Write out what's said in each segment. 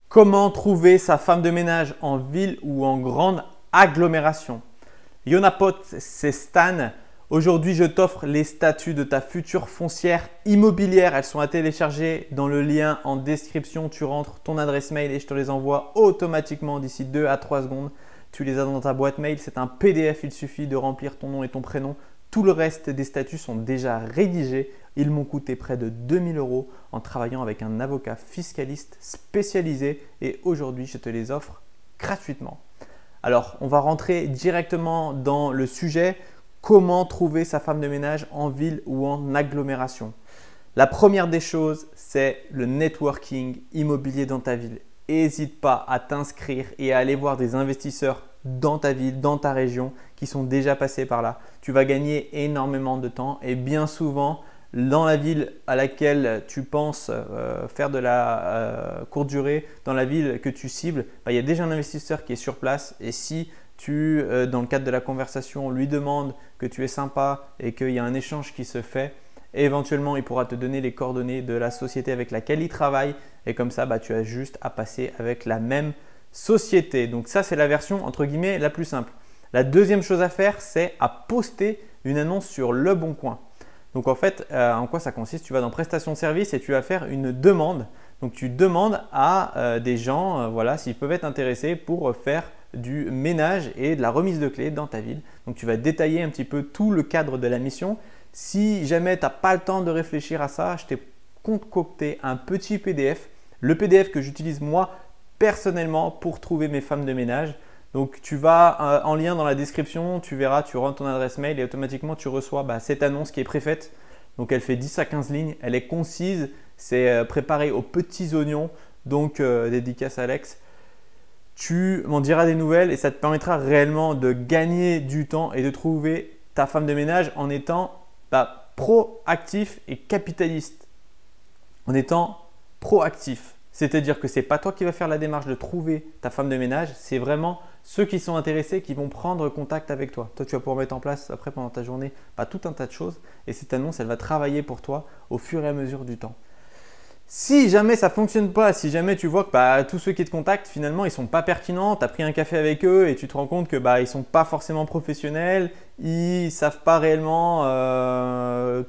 Comment trouver sa femme de ménage en ville ou en grande agglomération? Yonapot, c'est Stan. Aujourd'hui, je t'offre les statuts de ta future foncière immobilière. Elles sont à télécharger dans le lien en description. Tu rentres ton adresse mail et je te les envoie automatiquement d'ici 2 à 3 secondes. Tu les as dans ta boîte mail. C'est un PDF. Il suffit de remplir ton nom et ton prénom. Tout le reste des statuts sont déjà rédigés. Ils m'ont coûté près de 2000 € en travaillant avec un avocat fiscaliste spécialisé et aujourd'hui, je te les offre gratuitement. Alors, on va rentrer directement dans le sujet. Comment trouver sa femme de ménage en ville ou en agglomération? La première des choses, c'est le networking immobilier dans ta ville. N'hésite pas à t'inscrire et à aller voir des investisseurs dans ta ville, dans ta région qui sont déjà passés par là. Tu vas gagner énormément de temps et bien souvent, dans la ville à laquelle tu penses faire de la courte durée, dans la ville que tu cibles, il y a déjà un investisseur qui est sur place et si tu, dans le cadre de la conversation, lui demandes que tu es sympa et qu'il y a un échange qui se fait, éventuellement, il pourra te donner les coordonnées de la société avec laquelle il travaille et comme ça, tu as juste à passer avec la même société. Donc ça, c'est la version entre guillemets la plus simple. La deuxième chose à faire, c'est à poster une annonce sur Le Bon Coin. Donc en fait, en quoi ça consiste? Tu vas dans prestations de services et tu vas faire une demande. Donc tu demandes à des gens voilà, s'ils peuvent être intéressés pour faire du ménage et de la remise de clés dans ta ville. Donc tu vas détailler un petit peu tout le cadre de la mission. Si jamais tu n'as pas le temps de réfléchir à ça, je t'ai concocté un petit PDF. Le PDF que j'utilise moi personnellement pour trouver mes femmes de ménage. Donc tu vas en lien dans la description, tu verras, tu rentres ton adresse mail et automatiquement tu reçois cette annonce qui est préfaite. Donc elle fait 10 à 15 lignes, elle est concise, c'est préparé aux petits oignons, donc dédicace à Alex. Tu m'en diras des nouvelles et ça te permettra réellement de gagner du temps et de trouver ta femme de ménage en étant proactif et capitaliste. En étant proactif. C'est-à-dire que ce n'est pas toi qui vas faire la démarche de trouver ta femme de ménage, c'est vraiment ceux qui sont intéressés qui vont prendre contact avec toi. Toi, tu vas pouvoir mettre en place après pendant ta journée tout un tas de choses et cette annonce, elle va travailler pour toi au fur et à mesure du temps. Si jamais ça ne fonctionne pas, si jamais tu vois que tous ceux qui te contactent, finalement, ils ne sont pas pertinents, tu as pris un café avec eux et tu te rends compte que ils ne sont pas forcément professionnels, ils ne savent pas réellement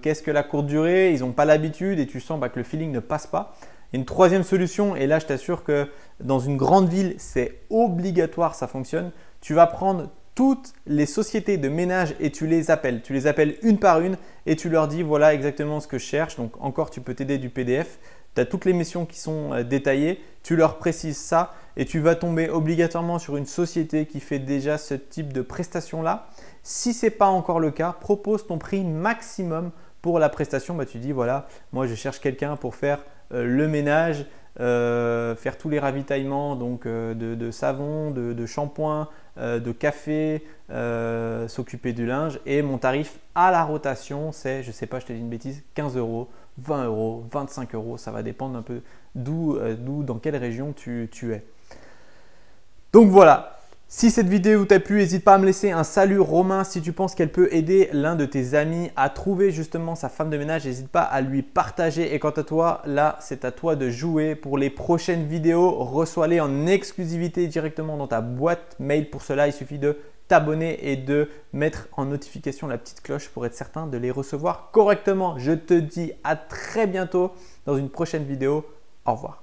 qu'est-ce que la courte durée, ils n'ont pas l'habitude et tu sens que le feeling ne passe pas. Une troisième solution, et là je t'assure que dans une grande ville, c'est obligatoire, ça fonctionne. Tu vas prendre toutes les sociétés de ménage et tu les appelles. Tu les appelles une par une et tu leur dis voilà exactement ce que je cherche. Donc encore, tu peux t'aider du PDF. Tu as toutes les missions qui sont détaillées. Tu leur précises ça et tu vas tomber obligatoirement sur une société qui fait déjà ce type de prestation-là. Si ce n'est pas encore le cas, propose ton prix maximum pour la prestation. Tu dis voilà, moi je cherche quelqu'un pour faire le ménage, faire tous les ravitaillements donc, de savon, de shampoing, de café, s'occuper du linge et mon tarif à la rotation c'est, je ne sais pas, je te dis une bêtise, 15 €, 20 €, 25 €, ça va dépendre un peu dans quelle région tu es. Donc voilà. Si cette vidéo t'a plu, n'hésite pas à me laisser un salut Romain. Si tu penses qu'elle peut aider l'un de tes amis à trouver justement sa femme de ménage, n'hésite pas à lui partager. Et quant à toi, là, c'est à toi de jouer. Pour les prochaines vidéos, reçois-les en exclusivité directement dans ta boîte mail. Pour cela, il suffit de t'abonner et de mettre en notification la petite cloche pour être certain de les recevoir correctement. Je te dis à très bientôt dans une prochaine vidéo. Au revoir.